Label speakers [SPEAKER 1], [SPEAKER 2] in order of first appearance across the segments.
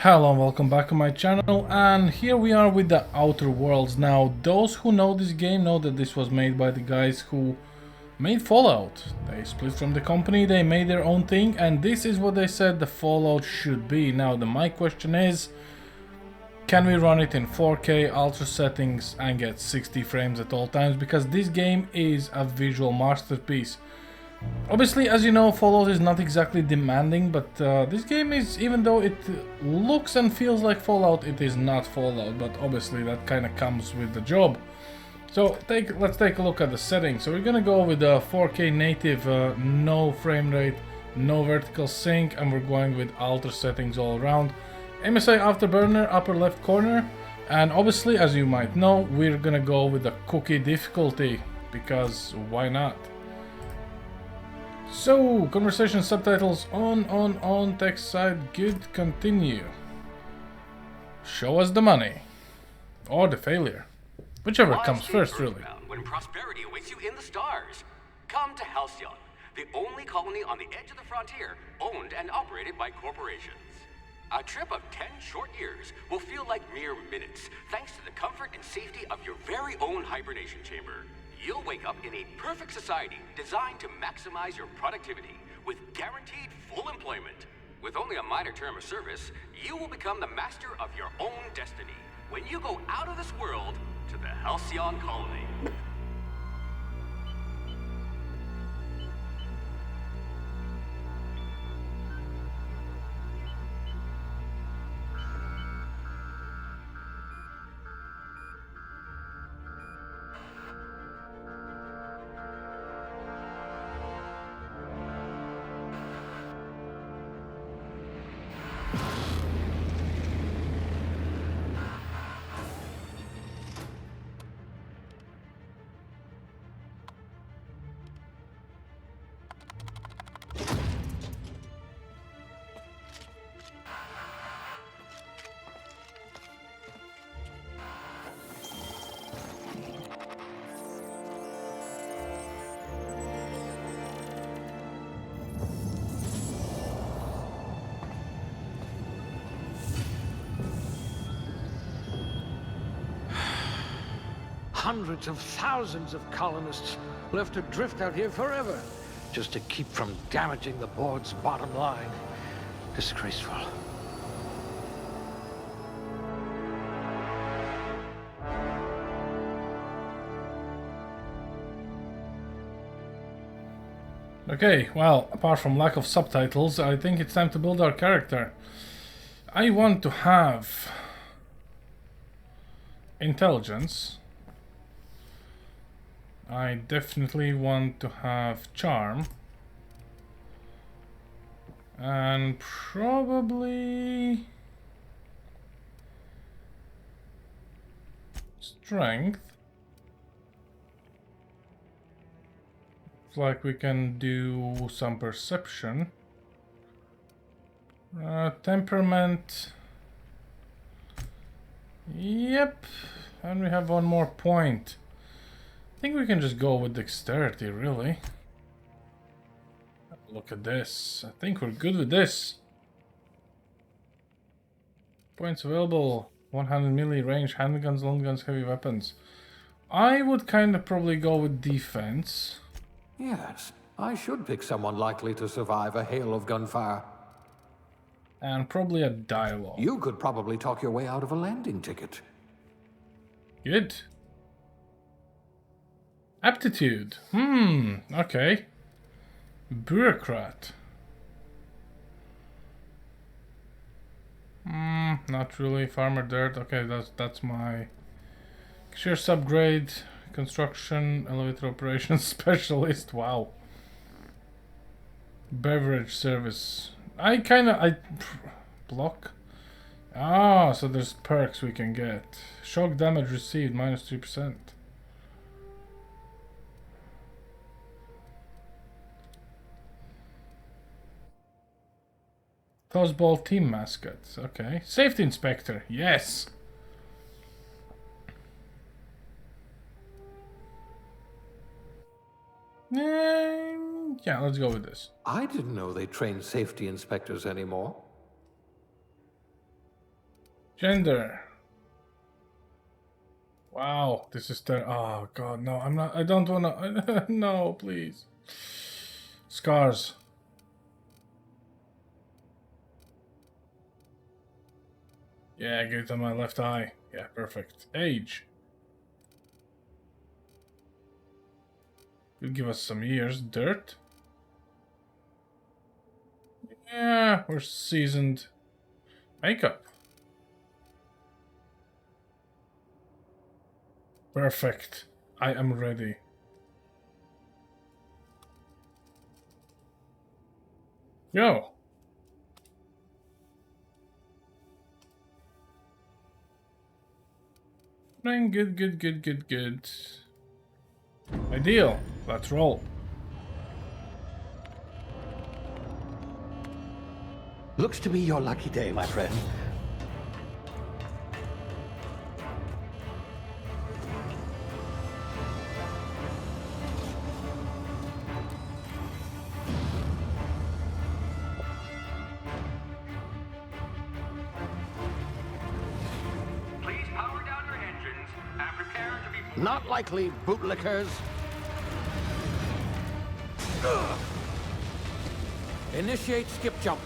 [SPEAKER 1] Hello and welcome back to my channel, and here we are with the Outer Worlds. Now, those who know this game know that this was made by the guys who made Fallout. They split from the company, they made their own thing, and this is what they said the Fallout should be. Now, my question is, can we run it in 4K ultra settings and get 60 frames at all times? Because this game is a visual masterpiece. Obviously, as you know, Fallout is not exactly demanding, but this game is, even though it looks and feels like Fallout, it is not Fallout, but obviously that kind of comes with the job. So let's take a look at the settings. So we're gonna go with a 4K native, no frame rate, no vertical sync, and we're going with ultra settings all around. MSI Afterburner, upper left corner, and obviously, as you might know, we're gonna go with the cookie difficulty, because why not? So, conversation subtitles on, text side, good, continue. Show us the money. Or the failure. Whichever comes first, really.
[SPEAKER 2] When prosperity awaits you in the stars. Come to Halcyon, the only colony on the edge of the frontier, owned and operated by corporations. A trip of 10 short years will feel like mere minutes, thanks to the comfort and safety of your very own hibernation chamber. You'll wake up in a perfect society designed to maximize your productivity with guaranteed full employment. With only a minor term of service, you will become the master of your own destiny when you go out of this world to the Halcyon colony.
[SPEAKER 3] Hundreds of thousands of colonists left to drift out here forever, just to keep from damaging the board's bottom line. Disgraceful.
[SPEAKER 1] Okay, well, apart from lack of subtitles, I think it's time to build our character. I want to have intelligence. I definitely want to have charm. And probably strength. Looks like we can do some perception. Temperament. Yep. And we have one more point. I think we can just go with dexterity, really. Look at this. I think we're good with this. Points available. 100 melee range, handguns, long guns, heavy weapons. I would kind of probably go with defense.
[SPEAKER 4] Yes, I should pick someone likely to survive a hail of gunfire.
[SPEAKER 1] And probably a dialogue.
[SPEAKER 4] You could probably talk your way out of a landing ticket.
[SPEAKER 1] Good. Aptitude. Okay. Bureaucrat. Not really. Farmer dirt. Okay, that's my cashier subgrade. Construction, elevator operations specialist. Wow. Beverage service. I block. Ah, so there's perks we can get. Shock damage received -3%. Tossball team mascots. Okay. Safety inspector. Yes. Yeah, let's go with this.
[SPEAKER 4] I didn't know they trained safety inspectors anymore.
[SPEAKER 1] Gender. Wow, this is oh god, no, I'm not. I don't wanna. No, please. Scars. Yeah, get it on my left eye. Yeah, perfect. Age. Will give us some years. Dirt. Yeah, we're seasoned. Makeup. Perfect. I am ready. Go. Good, good, good, good, good. Ideal. Let's roll.
[SPEAKER 3] Looks to be your lucky day, my friend.
[SPEAKER 2] Please power down your engines and prepare to be...
[SPEAKER 3] Not likely, bootlickers. Initiate skip jump.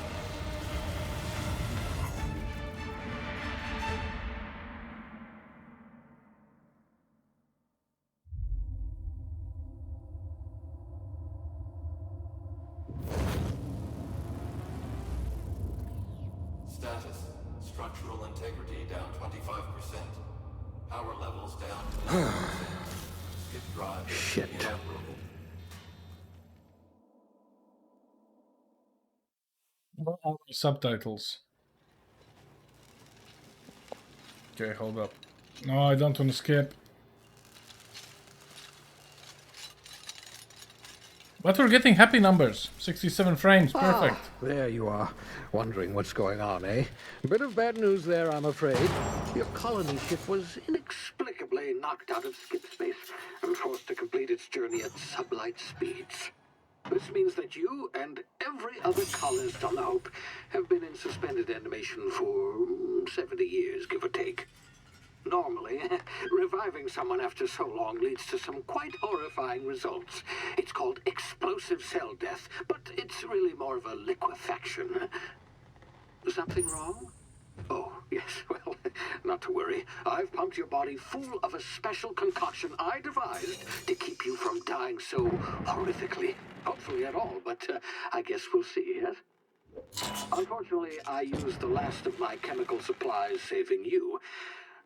[SPEAKER 4] Status. Structural integrity down 25%. Power levels down 11%. Skip drive.
[SPEAKER 3] Shit.
[SPEAKER 4] Inoperable.
[SPEAKER 1] Where are my subtitles? Okay, hold up. No, I don't want to skip. But we're getting happy numbers. 67 frames, perfect.
[SPEAKER 3] Ah, there you are. Wondering what's going on, eh? Bit of bad news there, I'm afraid. Your colony ship was inexplicably knocked out of skip space and forced to complete its journey at sublight speeds. This means that you and every other colonist on the Hope have been in suspended animation for 70 years, give or take. Normally, reviving someone after so long leads to some quite horrifying results. It's called explosive cell death, but it's really more of a liquefaction. Something wrong? Oh, yes, well, not to worry. I've pumped your body full of a special concoction I devised to keep you from dying so horrifically. Hopefully at all, but I guess we'll see, yes? Unfortunately, I used the last of my chemical supplies saving you.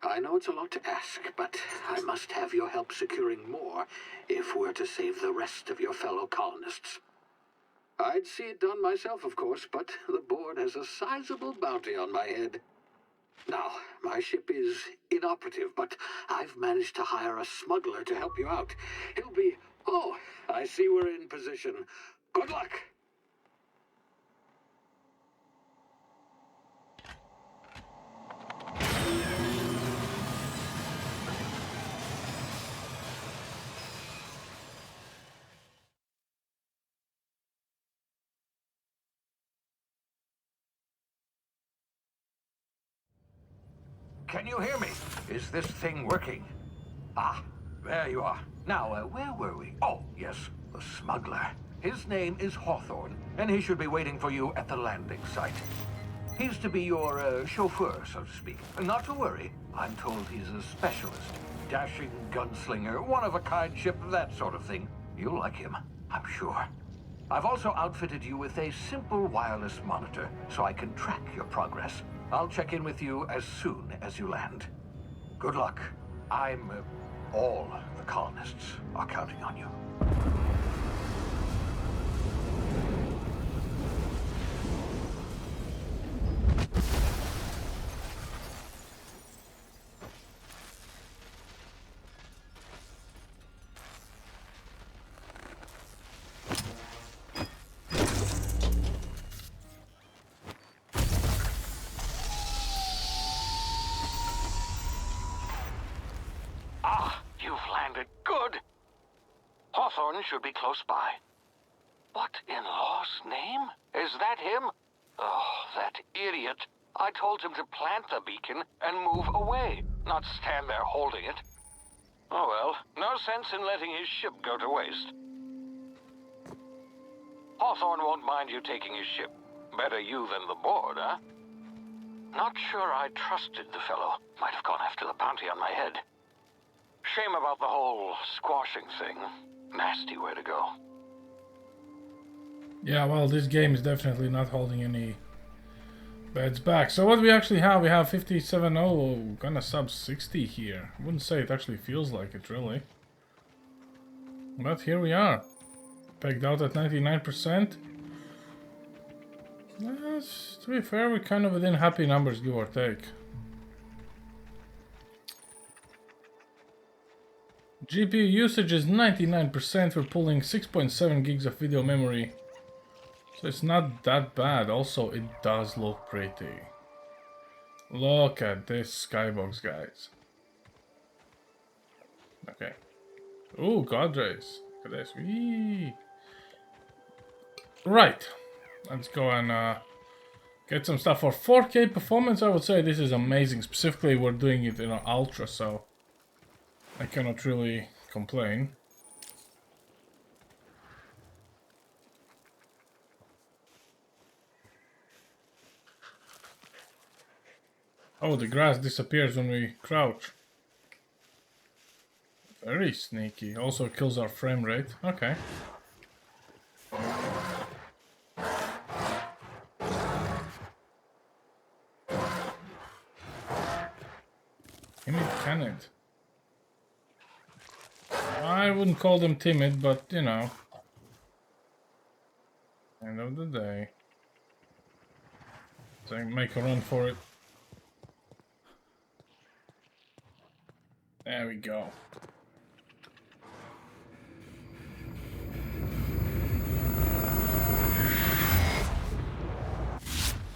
[SPEAKER 3] I know it's a lot to ask, but I must have your help securing more if we're to save the rest of your fellow colonists. I'd see it done myself, of course, but the board has a sizable bounty on my head. Now, my ship is inoperative, but I've managed to hire a smuggler to help you out. He'll be... Oh, I see we're in position. Good luck!
[SPEAKER 5] Can you hear me? Is this thing working? Ah, there you are. Now, where were we? Oh, yes, the smuggler. His name is Hawthorne, and he should be waiting for you at the landing site. He's to be your chauffeur, so to speak. Not to worry. I'm told he's a specialist. Dashing gunslinger, one-of-a-kind ship, that sort of thing. You'll like him, I'm sure. I've also outfitted you with a simple wireless monitor, so I can track your progress. I'll check in with you as soon as you land. Good luck. All the colonists are counting on you. Hawthorne should be close by. What in law's name? Is that him? Oh, that idiot. I told him to plant the beacon and move away, not stand there holding it. Oh well, no sense in letting his ship go to waste. Hawthorne won't mind you taking his ship. Better you than the board, huh? Not sure I trusted the fellow. Might have gone after the bounty on my head. Shame about the whole squashing thing. Nasty way to go.
[SPEAKER 1] Yeah, well, this game is definitely not holding any beds back. So what do we actually have? We have 57, oh, gonna sub 60 here. I wouldn't say it actually feels like it, really. But here we are. Pegged out at 99%. Yes, to be fair, we're kind of within happy numbers, give or take. GPU usage is 99%. We're pulling 6.7 gigs of video memory. So it's not that bad. Also, it does look pretty. Look at this skybox, guys. Okay. Ooh, God rays. Look at this. Whee! Right. Let's go and get some stuff for 4K performance. I would say this is amazing. Specifically, we're doing it in ultra, so I cannot really complain. Oh, the grass disappears when we crouch. Very sneaky. Also kills our frame rate. Okay. Timid can it? I wouldn't call them timid, but you know. End of the day. So I make a run for it. There we go.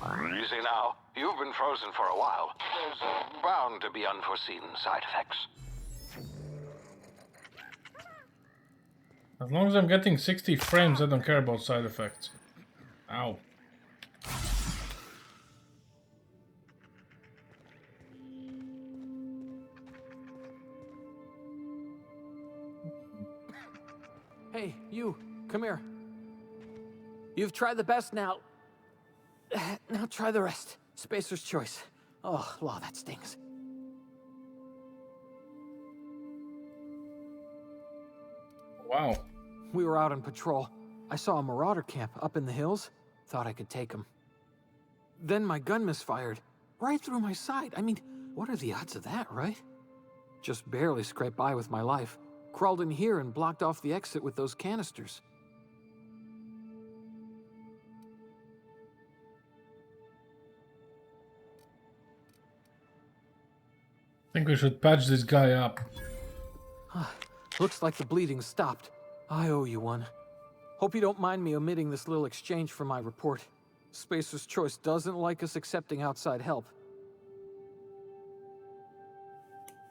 [SPEAKER 5] Easy now. You've been frozen for a while. There's bound to be unforeseen side effects.
[SPEAKER 1] As long as I'm getting 60 frames, I don't care about side effects. Ow.
[SPEAKER 4] Hey, you, come here. You've tried the best now. Now try the rest. Spacer's choice. Oh, law, that stings.
[SPEAKER 1] Wow.
[SPEAKER 4] We were out on patrol. I saw a marauder camp up in the hills. Thought I could take him. Then my gun misfired. Right through my side. I mean, what are the odds of that, right? Just barely scraped by with my life. Crawled in here and blocked off the exit with those canisters.
[SPEAKER 1] I think we should patch this guy up.
[SPEAKER 4] Looks like the bleeding stopped. I owe you one. Hope you don't mind me omitting this little exchange from my report. Spacer's Choice doesn't like us accepting outside help.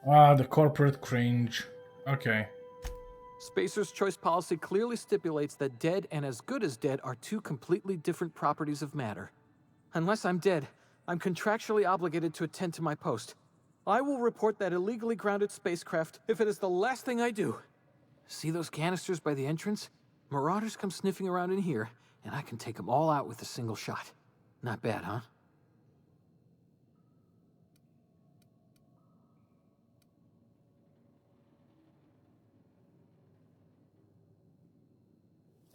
[SPEAKER 1] Ah, the corporate cringe. Okay.
[SPEAKER 4] Spacer's Choice policy clearly stipulates that dead and as good as dead are two completely different properties of matter. Unless I'm dead, I'm contractually obligated to attend to my post. I will report that illegally grounded spacecraft if it is the last thing I do. See those canisters by the entrance? Marauders come sniffing around in here, and I can take them all out with a single shot. Not bad, huh?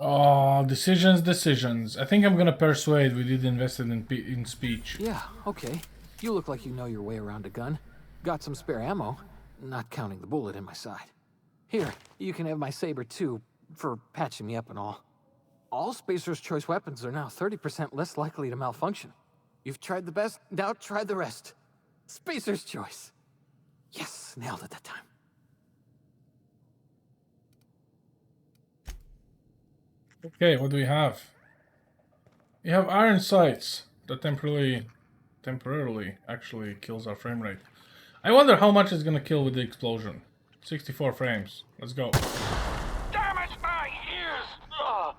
[SPEAKER 1] Oh, decisions. I think I'm gonna persuade we did invest in speech.
[SPEAKER 4] Yeah, okay. You look like you know your way around a gun. Got some spare ammo, not counting the bullet in my side. Here, you can have my saber too, for patching me up and all. All Spacer's Choice weapons are now 30% less likely to malfunction. You've tried the best, now try the rest. Spacer's Choice. Yes, nailed it that time.
[SPEAKER 1] Okay, what do we have? We have iron sights that temporarily actually kills our frame rate. I wonder how much it's gonna kill with the explosion. 64 frames. Let's go.
[SPEAKER 5] Damn it, my ears! Oh,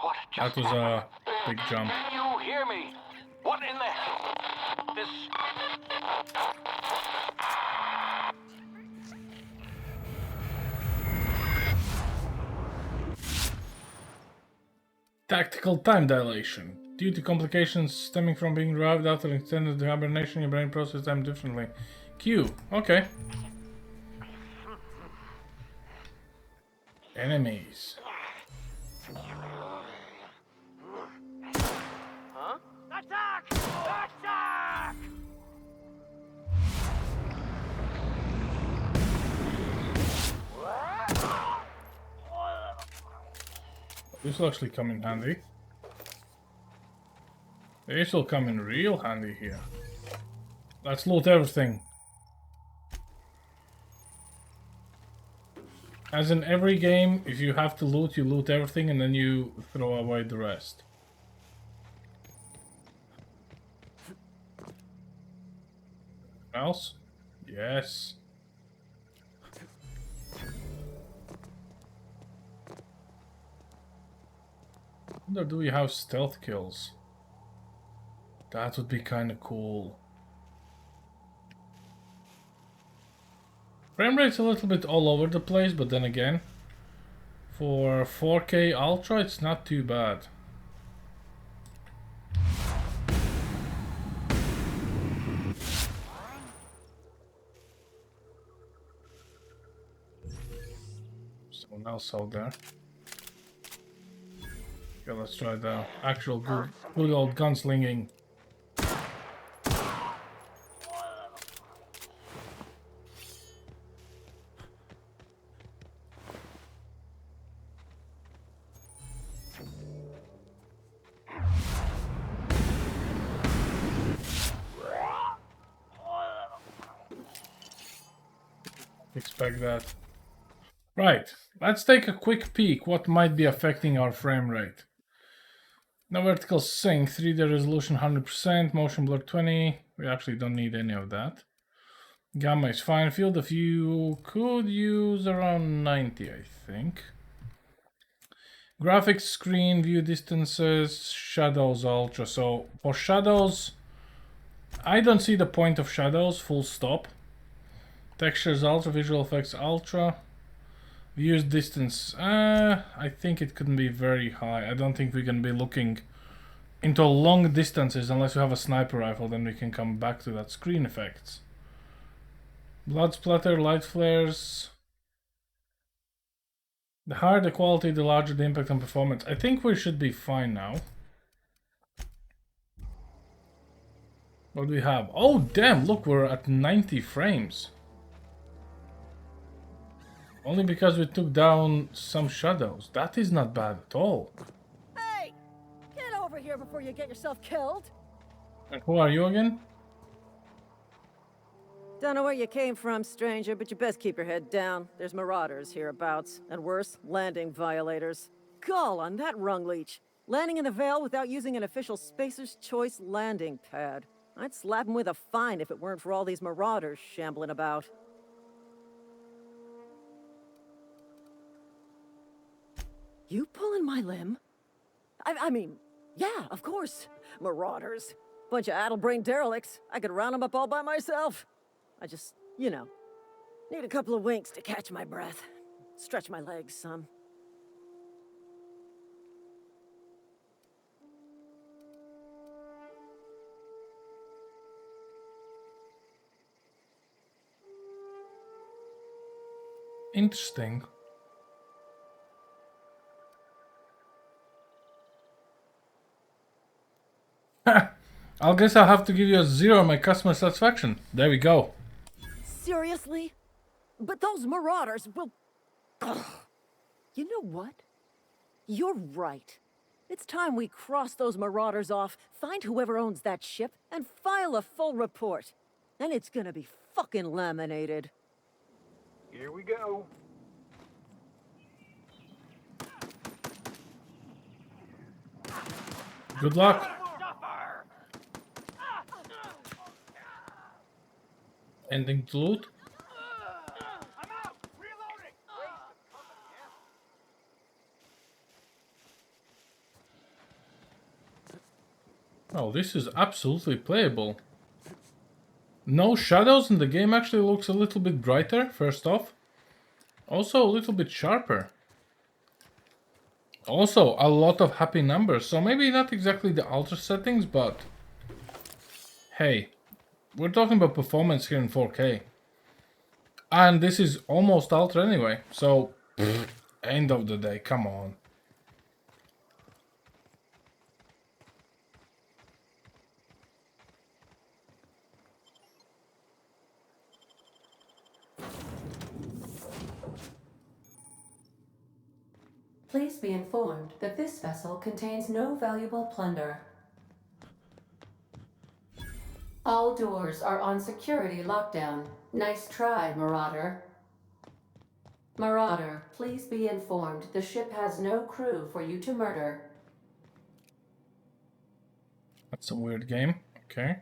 [SPEAKER 5] what
[SPEAKER 1] That was a big jump.
[SPEAKER 5] Can you hear me? What in the hell?
[SPEAKER 6] office.
[SPEAKER 1] Tactical time dilation. Due to complications stemming from being revived after extended hibernation, your brain processes time differently. Q. Okay. Enemies.
[SPEAKER 6] Huh? Attack! Attack!
[SPEAKER 1] This will actually come in handy. This will come in real handy here. Let's loot everything. As in every game, if you have to loot, you loot everything and then you throw away the rest. Else? Yes. Or do we have stealth kills? That would be kind of cool. Frame rate's a little bit all over the place, but then again, for 4K Ultra, it's not too bad. Someone else out there. Okay, let's try the actual good old gunslinging. Expect that. Right, let's take a quick peek what might be affecting our frame rate. No vertical sync, 3D resolution 100%, motion blur 20. We actually don't need any of that. Gamma is fine. Field of view could use around 90, I think. Graphics screen, view distances, shadows ultra. So for shadows, I don't see the point of shadows, full stop. Textures ultra, visual effects ultra. Views distance, I think it couldn't be very high. I don't think we can be looking into long distances unless you have a sniper rifle, then we can come back to that. Screen effects. Blood splatter, light flares. The higher the quality, the larger the impact on performance. I think we should be fine now. What do we have? Oh damn, look, we're at 90 frames. Only because we took down some shadows. That is not bad at all.
[SPEAKER 7] Hey! Get over here before you get yourself killed!
[SPEAKER 1] And who are you again?
[SPEAKER 7] Don't know where you came from, stranger, but you best keep your head down. There's marauders hereabouts, and worse, landing violators. Gall on that rung leech. Landing in the Vale without using an official Spacer's Choice landing pad. I'd slap him with a fine if it weren't for all these marauders shambling about. You pulling my limb? I mean, yeah, of course. Marauders. Bunch of addle-brained derelicts. I could round them up all by myself. I just, you know, need a couple of winks to catch my breath. Stretch my legs some.
[SPEAKER 1] Interesting. I guess I'll have to give you a 0 on my customer satisfaction. There we go.
[SPEAKER 7] Seriously? But those marauders will... Ugh. You know what? You're right. It's time we cross those marauders off, find whoever owns that ship, and file a full report. Then it's gonna be fucking laminated.
[SPEAKER 6] Here we go.
[SPEAKER 1] Good luck. Ending to loot.
[SPEAKER 6] I'm out. Reloading.
[SPEAKER 1] Oh, this is absolutely playable. No shadows, and the game actually looks a little bit brighter, first off. Also a little bit sharper. Also a lot of happy numbers, so maybe not exactly the ultra settings, but hey, we're talking about performance here in 4K. And this is almost ultra anyway, so end of the day, come on.
[SPEAKER 8] Please be informed that this vessel contains no valuable plunder. All doors are on security lockdown. Nice try, Marauder. Marauder, please be informed the ship has no crew for you to murder.
[SPEAKER 1] That's a weird game, okay.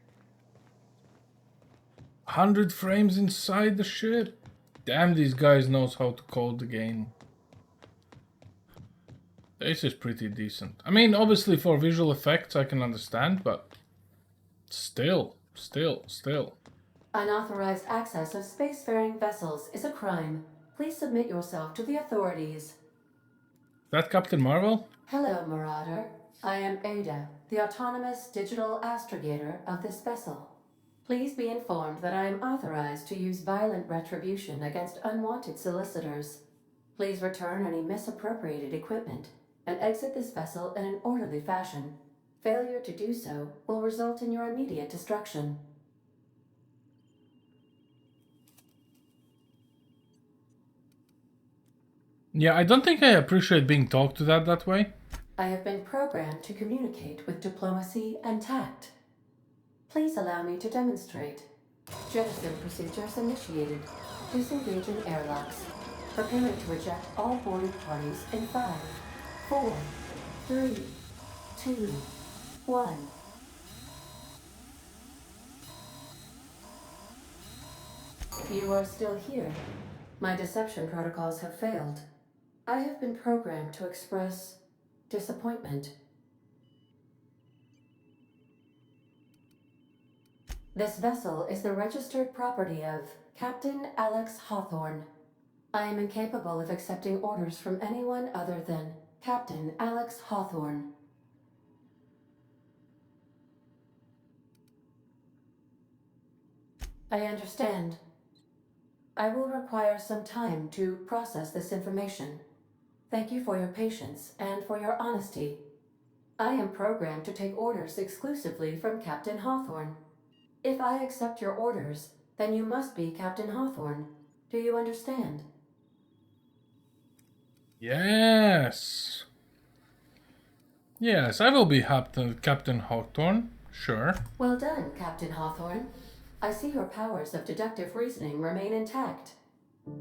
[SPEAKER 1] 100 frames inside the ship. Damn, these guys knows how to code the game. This is pretty decent. I mean, obviously for visual effects I can understand, but still.
[SPEAKER 8] Unauthorized access of spacefaring vessels is a crime. Please submit yourself to the authorities.
[SPEAKER 1] Is that Captain Marvel?
[SPEAKER 8] Hello, Marauder. I am Ada, the autonomous digital astrogator of this vessel. Please be informed that I am authorized to use violent retribution against unwanted solicitors. Please return any misappropriated equipment and exit this vessel in an orderly fashion. Failure to do so will result in your immediate destruction.
[SPEAKER 1] Yeah, I don't think I appreciate being talked to that way.
[SPEAKER 8] I have been programmed to communicate with diplomacy and tact. Please allow me to demonstrate. Jettison procedures initiated. Disengaging airlocks. Preparing to eject all boarded parties in 5, 4, 3, 2, 1. You are still here. My deception protocols have failed. I have been programmed to express disappointment. This vessel is the registered property of Captain Alex Hawthorne. I am incapable of accepting orders from anyone other than Captain Alex Hawthorne. I understand. I will require some time to process this information. Thank you for your patience and for your honesty. I am programmed to take orders exclusively from Captain Hawthorne. If I accept your orders, then you must be Captain Hawthorne. Do you understand?
[SPEAKER 1] Yes. Yes, I will be Captain Hawthorne, sure.
[SPEAKER 8] Well done, Captain Hawthorne. I see your powers of deductive reasoning remain intact.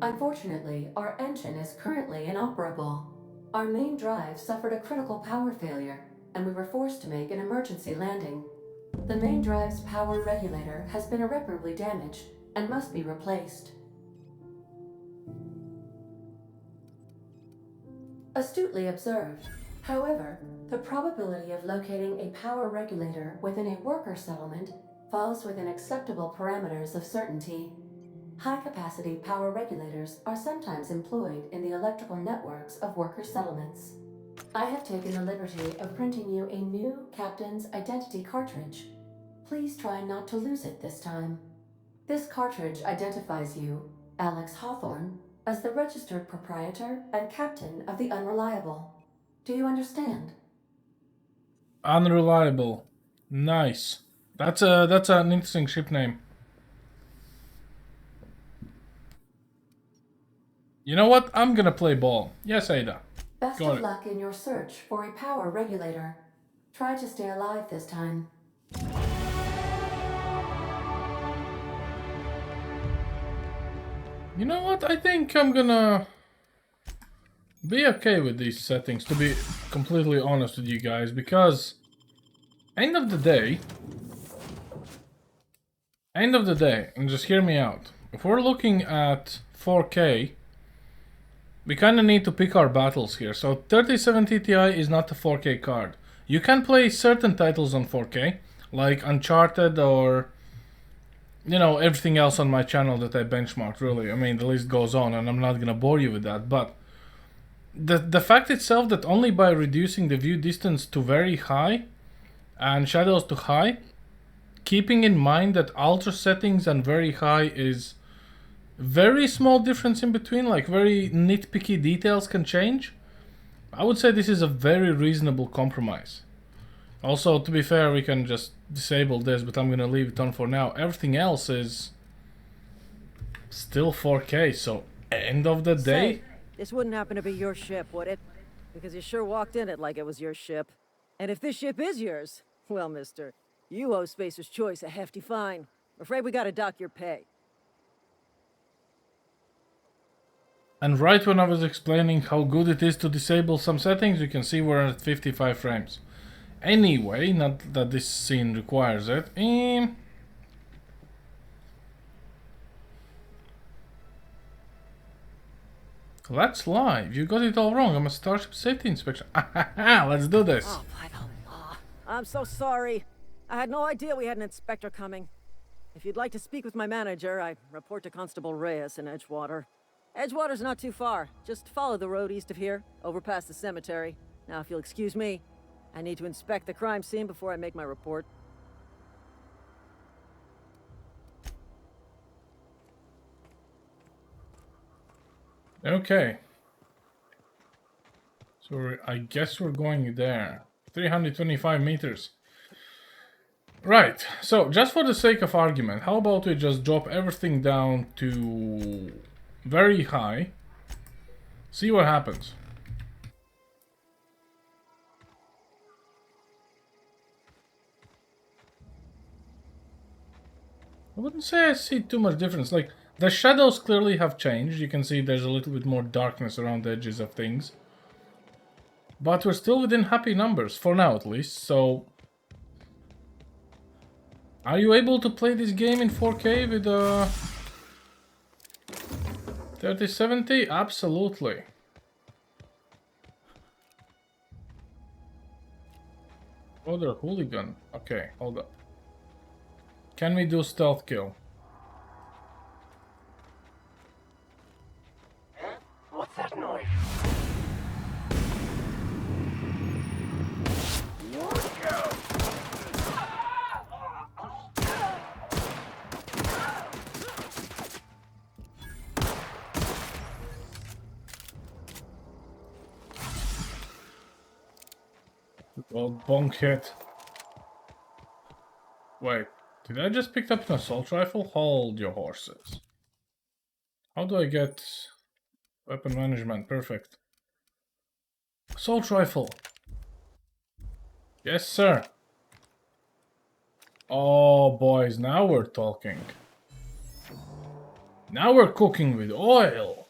[SPEAKER 8] Unfortunately, our engine is currently inoperable. Our main drive suffered a critical power failure, and we were forced to make an emergency landing. The main drive's power regulator has been irreparably damaged and must be replaced. Astutely observed. However, the probability of locating a power regulator within a worker settlement falls within acceptable parameters of certainty. High-capacity power regulators are sometimes employed in the electrical networks of worker settlements. I have taken the liberty of printing you a new Captain's Identity cartridge. Please try not to lose it this time. This cartridge identifies you, Alex Hawthorne, as the registered proprietor and captain of the Unreliable. Do you understand?
[SPEAKER 1] Unreliable. Nice. That's an interesting ship name. You know what? I'm gonna play ball. Yes, Ada.
[SPEAKER 8] Best of luck in your search for a power regulator. Try to stay alive this time.
[SPEAKER 1] You know what? I think I'm gonna be okay with these settings, to be completely honest with you guys, because end of the day, and just hear me out, if we're looking at 4K, we kind of need to pick our battles here. So 3070 Ti is not a 4K card. You can play certain titles on 4K, like Uncharted or you know, everything else on my channel that I benchmarked, really. I mean, the list goes on, and I'm not gonna bore you with that, but the fact itself that only by reducing the view distance to very high and shadows to high, keeping in mind that ultra settings and very high is very small difference in between, like very nitpicky details can change, I would say this is a very reasonable compromise. Also, to be fair, we can just disable this, but I'm gonna leave it on for now. Everything else is still 4K, so end of the day.
[SPEAKER 7] Say, this wouldn't happen to be your ship, would it? Because you sure walked in it like it was your ship. And if this ship is yours, well, mister, you owe Spacer's Choice a hefty fine. I'm afraid we gotta dock your pay.
[SPEAKER 1] And right when I was explaining how good it is to disable some settings, you can see we're at 55 frames. Anyway, not that this scene requires it. Let's live. You got it all wrong. I'm a Starship Safety Inspector. Let's do this.
[SPEAKER 7] Oh, by the law. I'm so sorry. I had no idea we had an inspector coming. If you'd like to speak with my manager, I report to Constable Reyes in Edgewater. Edgewater's not too far. Just follow the road east of here, over past the cemetery. Now, if you'll excuse me, I need to inspect the crime scene before I make my report.
[SPEAKER 1] Okay. So I guess we're going there. 325 meters. Right. So just for the sake of argument, how about we just drop everything down to very high. See what happens. I wouldn't say I see too much difference. Like, the shadows clearly have changed. You can see there's a little bit more darkness around the edges of things. But we're still within happy numbers, for now at least, so... Are you able to play this game in 4K with a 3070? Absolutely. Oh, they're hooligan. Okay, hold up. Can we do stealth kill?
[SPEAKER 6] What's that noise?
[SPEAKER 1] Well, bonk hit. Wait, did I just pick up an assault rifle? Hold your horses. How do I get weapon management? Perfect. Assault rifle. Yes, sir. Oh, boys, now we're talking. Now we're cooking with oil.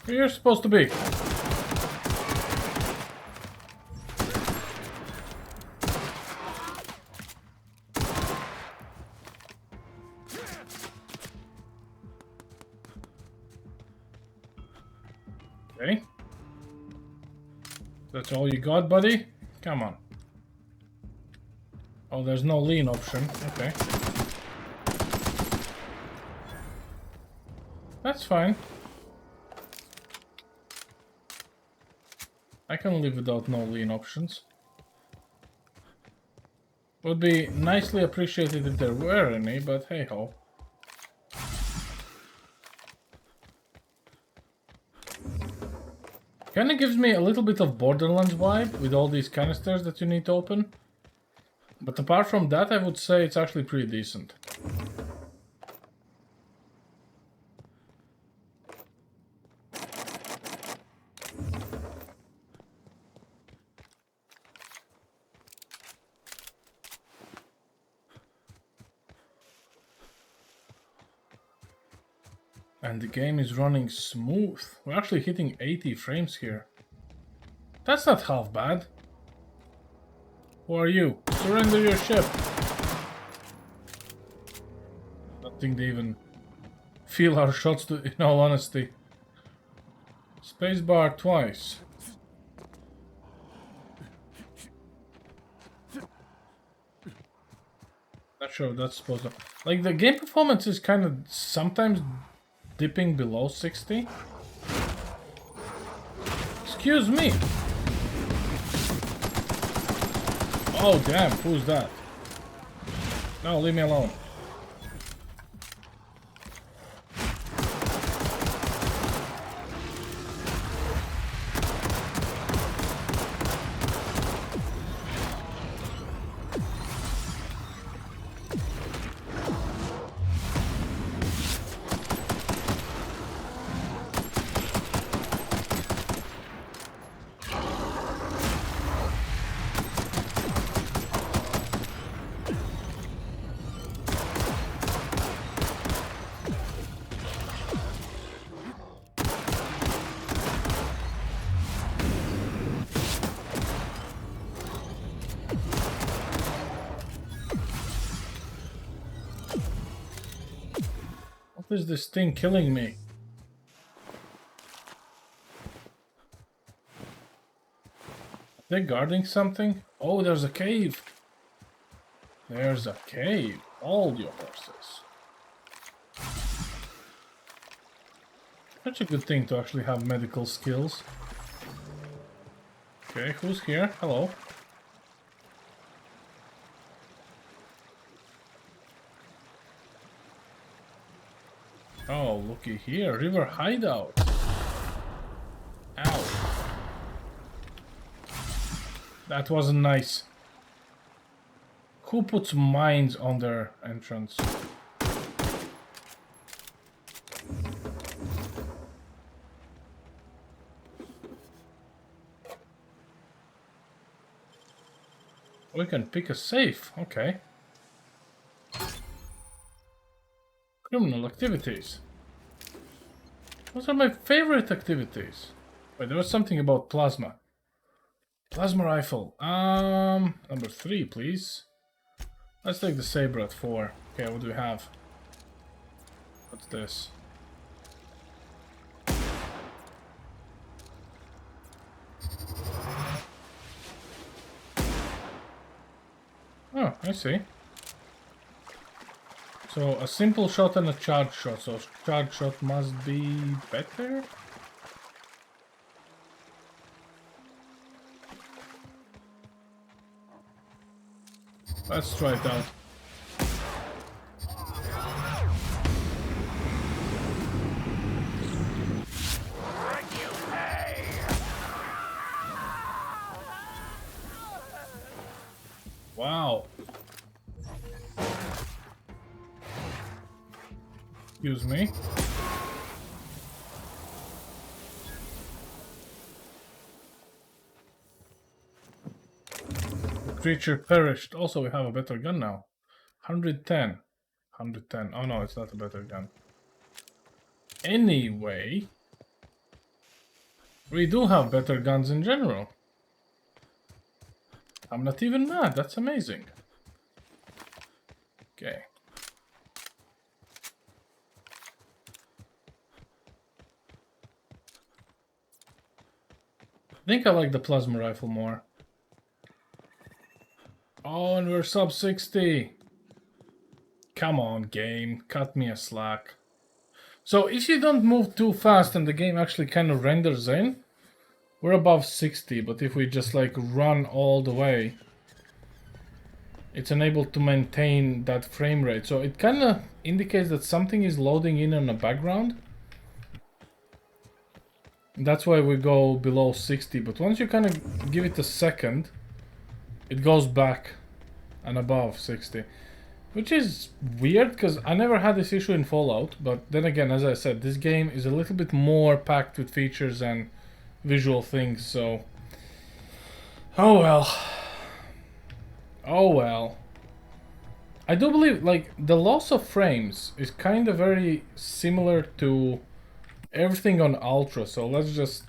[SPEAKER 1] Where you're supposed to be. Okay. That's all you got, buddy? Come on. Oh, there's no lean option. Okay. That's fine. I can live without no lean options. Would be nicely appreciated if there were any, but hey ho. Kinda gives me a little bit of Borderlands vibe with all these canisters that you need to open. But apart from that, I would say it's actually pretty decent. And the game is running smooth. We're actually hitting 80 frames here. That's not half bad. Who are you? Surrender your ship. I don't think they even feel our shots, in all honesty. Spacebar twice. Not sure if that's supposed to... Like, the game performance is kind of sometimes dipping below 60. Excuse me! Oh, damn, who's that? No, leave me alone. What is this thing killing me? They're guarding something? Oh, there's a cave. There's a cave. Hold your horses. Such a good thing to actually have medical skills. Okay, who's here? Hello. Oh, looky here. River hideout. Ow. That wasn't nice. Who puts mines on their entrance? We can pick a safe. Okay. Criminal activities. Those are my favorite activities. Wait, there was something about plasma. Plasma rifle. Number 3, please. Let's take the saber at 4. Okay, what do we have? What's this? Oh, I see. So, a simple shot and a charge shot. So, charge shot must be better? Let's try it out. Wow. Excuse me. The creature perished. Also, we have a better gun now. 110. 110. Oh no, it's not a better gun. Anyway, we do have better guns in general. I'm not even mad. That's amazing. Okay. I think I like the plasma rifle more. Oh, and we're sub 60. Come on, game. Cut me a slack. So, if you don't move too fast and the game actually kind of renders in, we're above 60. But if we just like run all the way, it's unable to maintain that frame rate. So, it kind of indicates that something is loading in the background. That's why we go below 60, but once you kind of give it a second, it goes back and above 60. Which is weird, because I never had this issue in Fallout, but then again, as I said, this game is a little bit more packed with features and visual things, so... Oh well. Oh well. I do believe, like, the loss of frames is kind of very similar to everything on Ultra, so let's just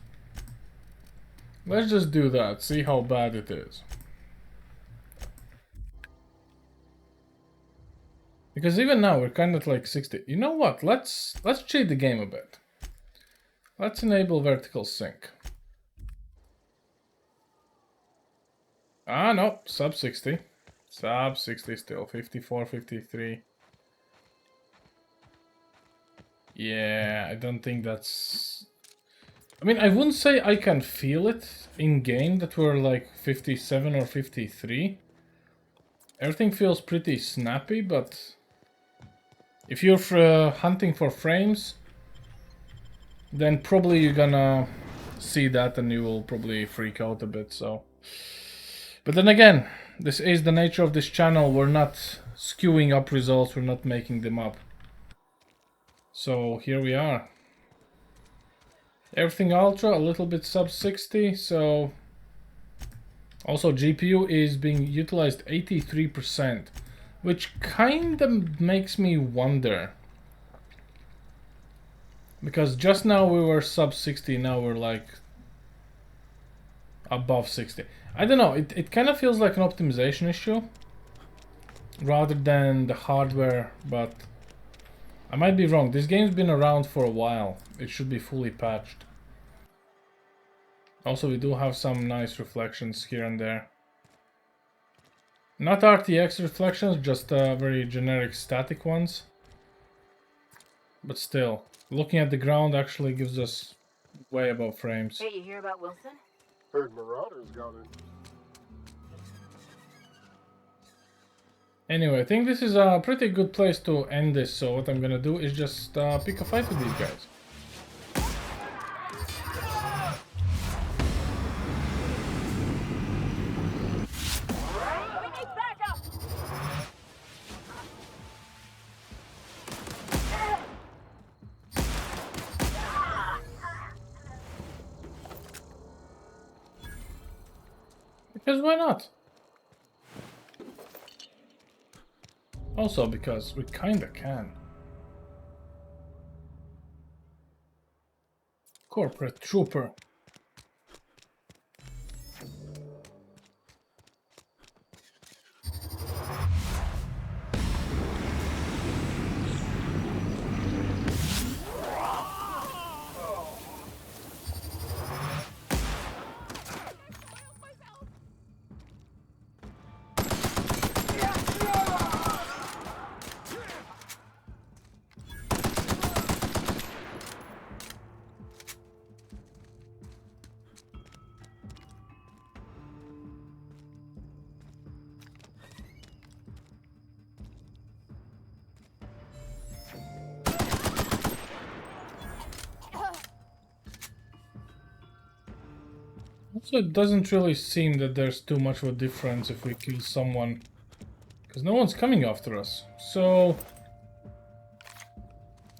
[SPEAKER 1] do that, see how bad it is. Because even now we're kind of like 60. You know what? Let's cheat the game a bit. Let's enable vertical sync. Ah, no, sub 60. Sub 60 still. 54, 53. Yeah, I don't think that's... I mean, I wouldn't say I can feel it in-game that we're like 57 or 53. Everything feels pretty snappy, but... if you're hunting for frames, then probably you're gonna see that and you will probably freak out a bit, so... But then again, this is the nature of this channel. We're not skewing up results, we're not making them up. So here we are. Everything ultra, a little bit sub 60, so... Also GPU is being utilized 83%, which kinda makes me wonder. Because just now we were sub 60, now we're like above 60. I don't know, it kind of feels like an optimization issue rather than the hardware, but I might be wrong. This game's been around for a while. It should be fully patched. Also, we do have some nice reflections here and there. Not RTX reflections, just very generic static ones. But still, looking at the ground actually gives us way above frames.
[SPEAKER 6] Hey, you hear about Wilson?
[SPEAKER 9] Heard Marauders got it.
[SPEAKER 1] Anyway, I think this is a pretty good place to end this, so what I'm gonna do is just pick a fight with these guys.
[SPEAKER 6] We need backup!
[SPEAKER 1] Because why not? Also because we kinda can. Corporate Trooper. Also, it doesn't really seem that there's too much of a difference if we kill someone, because no one's coming after us. So,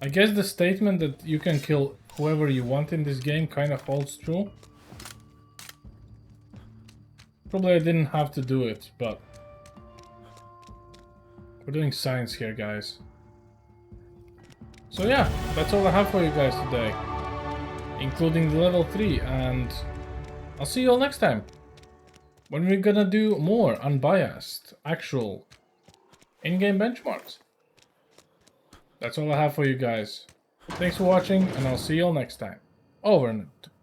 [SPEAKER 1] I guess the statement that you can kill whoever you want in this game kind of holds true. Probably I didn't have to do it, but we're doing science here, guys. So yeah, that's all I have for you guys today, including the level 3, and I'll see you all next time, when we're gonna do more unbiased, actual, in-game benchmarks. That's all I have for you guys. Thanks for watching, and I'll see you all next time. Over and out.